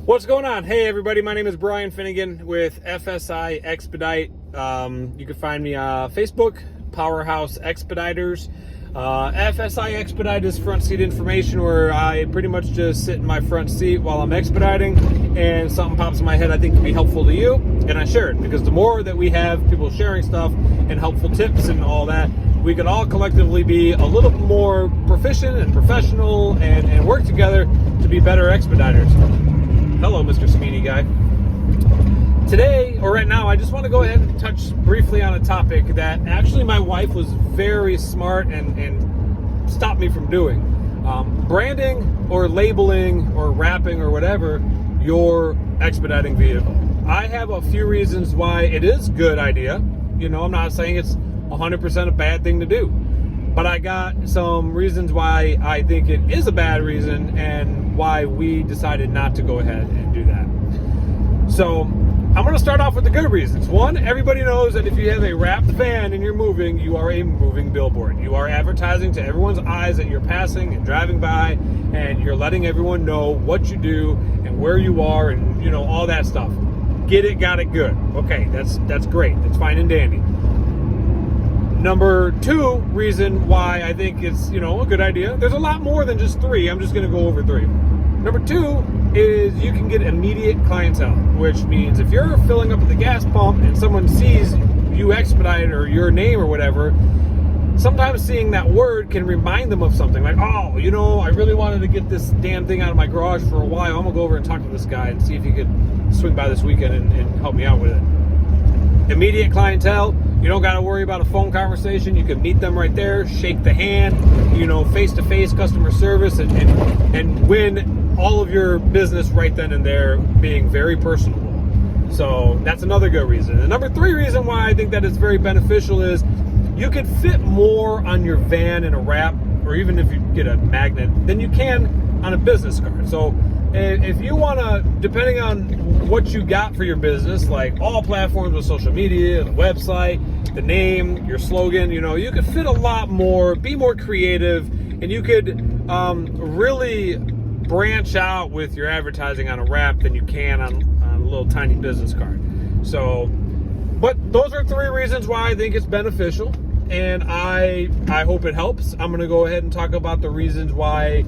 What's going on? Hey everybody, my name is Bryan Finnegan with FSI Expedite. You can find me on Facebook, Powerhouse Expeditors. FSI Expedite is front seat information where I pretty much just sit in my front seat while I'm expediting and something pops in my head I think can be helpful to you, and I share it, because the more that we have people sharing stuff and helpful tips and all that, we can all collectively be a little more proficient and professional and work together to be better expeditors. Hello, Mr. Speedy Guy. Today, or right now, I just want to go ahead and touch briefly on a topic that actually my wife was very smart and stopped me from doing. Branding or labeling or wrapping or whatever your expediting vehicle. I have a few reasons why it is a good idea. You know, I'm not saying it's 100% a bad thing to do, but I got some reasons why I think it is a bad reason and why we decided not to go ahead and do that. So I'm going to start off with the good reasons. One, everybody knows that if you have a wrapped van and you're moving, you are a moving billboard. You are advertising to everyone's eyes that you're passing and driving by, and you're letting everyone know what you do and where you are and, you know, all that stuff. Get it, got it, good. Okay, that's great. That's fine and dandy. Number two reason why I think it's, you know, a good idea. There's a lot more than just three. I'm just going to go over three. Number two is you can get immediate clientele, which means if you're filling up at the gas pump and someone sees you expedite or your name or whatever, sometimes seeing that word can remind them of something like, oh, you know, I really wanted to get this damn thing out of my garage for a while. I'm going to go over and talk to this guy and see if he could swing by this weekend and help me out with it. Immediate clientele. You don't got to worry about a phone conversation. You can meet them right there, shake the hand, you know, face-to-face customer service, and win all of your business right then and there, being very personable. So that's another good reason. And number three reason why I think that it's very beneficial is you can fit more on your van in a wrap, or even if you get a magnet, than you can on a business card. So if you want to, depending on what you got for your business, like all platforms with social media, the website, the name, your slogan, you know, you could fit a lot more, be more creative, and you could really branch out with your advertising on a wrap than you can on a little tiny business card. So, but those are three reasons why I think it's beneficial, and I hope it helps. I'm going to go ahead and talk about the reasons why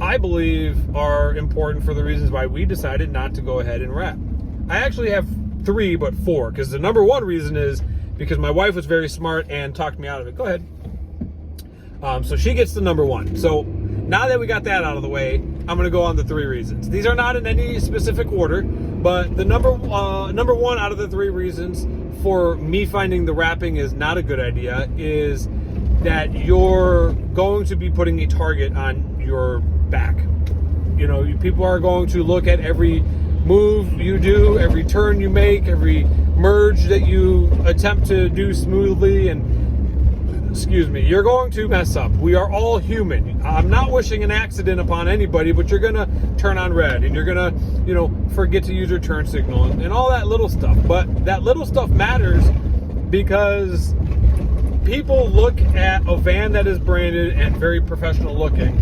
I believe are important for the reasons why we decided not to go ahead and wrap. I actually have three, but four, because the number one reason is because my wife was very smart and talked me out of it. Go ahead. So she gets the number one. So now that we got that out of the way, I'm going to go on the three reasons. These are not in any specific order, but the number one out of the three reasons for me finding the wrapping is not a good idea is that you're going to be putting a target on your back. You know, people are going to look at every move you do, every turn you make, every merge that you attempt to do smoothly, and you're going to mess up. We are all human. I'm not wishing an accident upon anybody, but you're gonna turn on red and you're gonna, you know, forget to use your turn signal and all that little stuff. But that little stuff matters because people look at a van that is branded and very professional looking,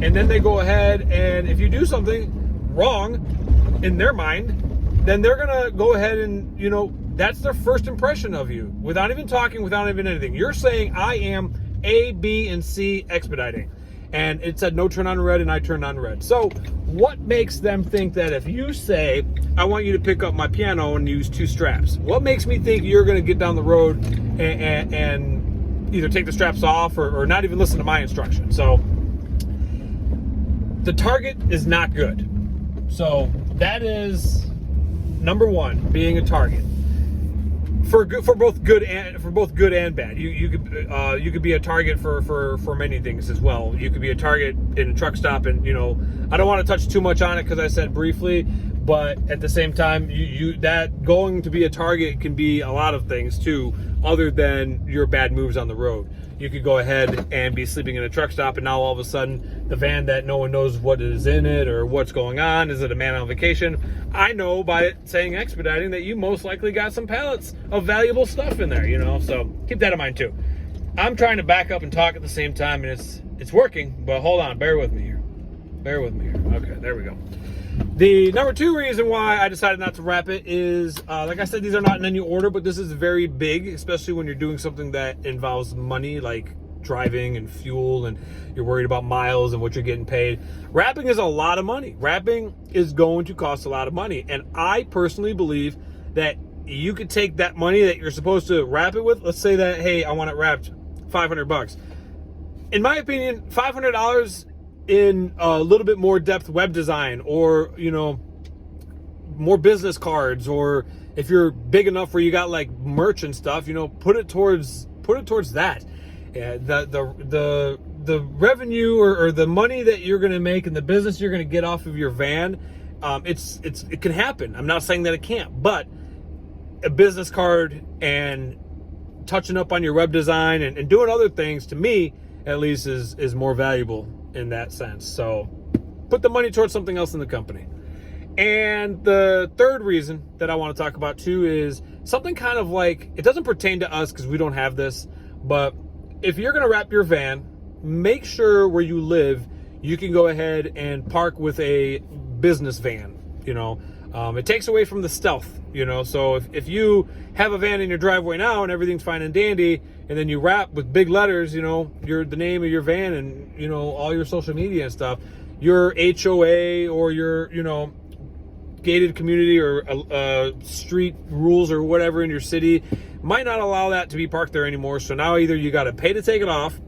and then they go ahead, and if you do something wrong in their mind, then they're gonna go ahead and, you know, that's their first impression of you without even talking, without even anything. You're saying, I am A, B, and C expediting. And it said no turn on red, and I turned on red. So what makes them think that if you say, I want you to pick up my piano and use two straps, what makes me think you're going to get down the road and either take the straps off or not even listen to my instructions? So the target is not good. So that is number one, being a target. For both good and bad. You could be a target for many things as well. You could be a target in a truck stop, and, you know, I don't want to touch too much on it because I said briefly, but at the same time, that going to be a target can be a lot of things too, other than your bad moves on the road. You could go ahead and be sleeping in a truck stop, and now all of a sudden the van that no one knows what is in it or what's going on. Is it a man on vacation? I know by saying expediting that you most likely got some pallets of valuable stuff in there, you know, so keep that in mind too. I'm trying to back up and talk at the same time, and it's working, but hold on, bear with me here. Okay, there we go. The number 2 reason why I decided not to wrap it is, like I said, these are not in any order, but this is very big, especially when you're doing something that involves money, like driving and fuel, and you're worried about miles and what you're getting paid. Wrapping is a lot of money. Wrapping is going to cost a lot of money. And I personally believe that you could take that money that you're supposed to wrap it with. Let's say that, hey, I want it wrapped $500. In my opinion, $500 in a little bit more depth web design, or more business cards, or if you're big enough where you got like merch and stuff, put it towards that. Yeah, the revenue or the money that you're going to make and the business you're going to get off of your van, it can happen. I'm not saying that it can't, but a business card and touching up on your web design and doing other things, to me at least, is more valuable in that sense. So put the money towards something else in the company. And the 3rd reason that I want to talk about too is something kind of like, it doesn't pertain to us because we don't have this, but if you're going to wrap your van, make sure where you live, you can go ahead and park with a business van. It takes away from the stealth, so if you have a van in your driveway now and everything's fine and dandy, and then you wrap with big letters, the name of your van and, all your social media and stuff, your HOA or your, gated community or street rules or whatever in your city might not allow that to be parked there anymore. So now either you got to pay to take it off,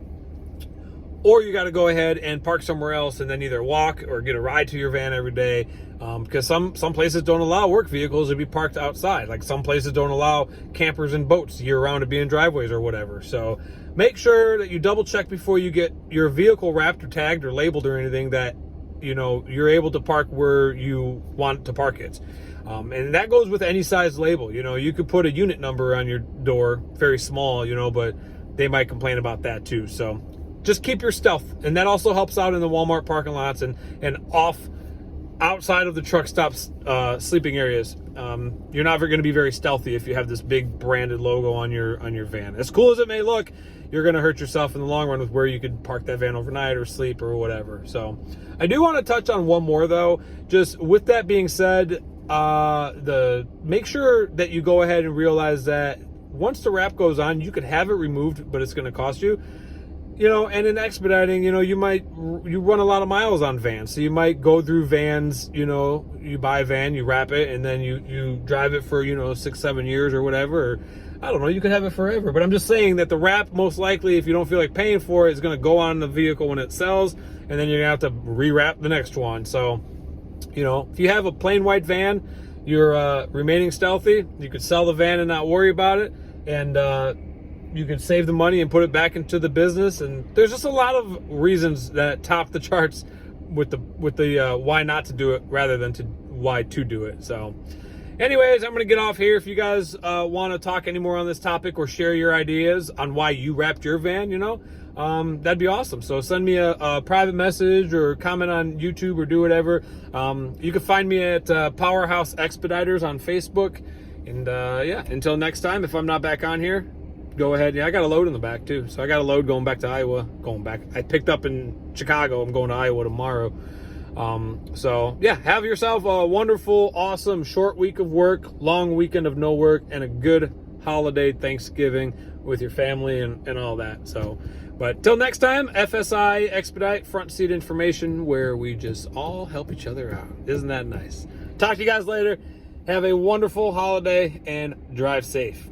or you got to go ahead and park somewhere else and then either walk or get a ride to your van every day. Because some places don't allow work vehicles to be parked outside. Like some places don't allow campers and boats year round to be in driveways or whatever. So make sure that you double check before you get your vehicle wrapped or tagged or labeled or anything, that you're able to park where you want to park it. And that goes with any size label. You could put a unit number on your door, very small, but they might complain about that too. So just keep your stealth. And that also helps out in the Walmart parking lots and outside of the truck stops, sleeping areas. You're not going to be very stealthy if you have this big branded logo on your van. As cool as it may look, you're going to hurt yourself in the long run with where you could park that van overnight or sleep or whatever. So I do want to touch on one more though. Just with that being said, make sure that you go ahead and realize that once the wrap goes on, you could have it removed, but it's going to cost you. And in expediting, you run a lot of miles on vans. So you might go through vans, you buy a van, you wrap it, and then you drive it for, 6-7 years or whatever. Or, I don't know, you could have it forever. But I'm just saying that the wrap, most likely, if you don't feel like paying for it, is going to go on the vehicle when it sells, and then you're going to have to rewrap the next one. So, if you have a plain white van, you're remaining stealthy, you could sell the van and not worry about it. And, you can save the money and put it back into the business. And there's just a lot of reasons that top the charts with the why not to do it rather than why to do it. So anyways, I'm going to get off here. If you guys want to talk any more on this topic or share your ideas on why you wrapped your van, that'd be awesome. So send me a private message or comment on YouTube or do whatever. You can find me at Powerhouse Expeditors on Facebook. And yeah, until next time, if I'm not back on here, go ahead. Yeah, I got a load in the back too. So I got a load going back to Iowa. I picked up in Chicago. I'm going to Iowa tomorrow. So yeah, have yourself a wonderful, awesome short week of work, long weekend of no work, and a good holiday Thanksgiving with your family and all that. So, but till next time, FSI Expedite, front seat information, where we just all help each other out. Isn't that nice? Talk to you guys later. Have a wonderful holiday and drive safe.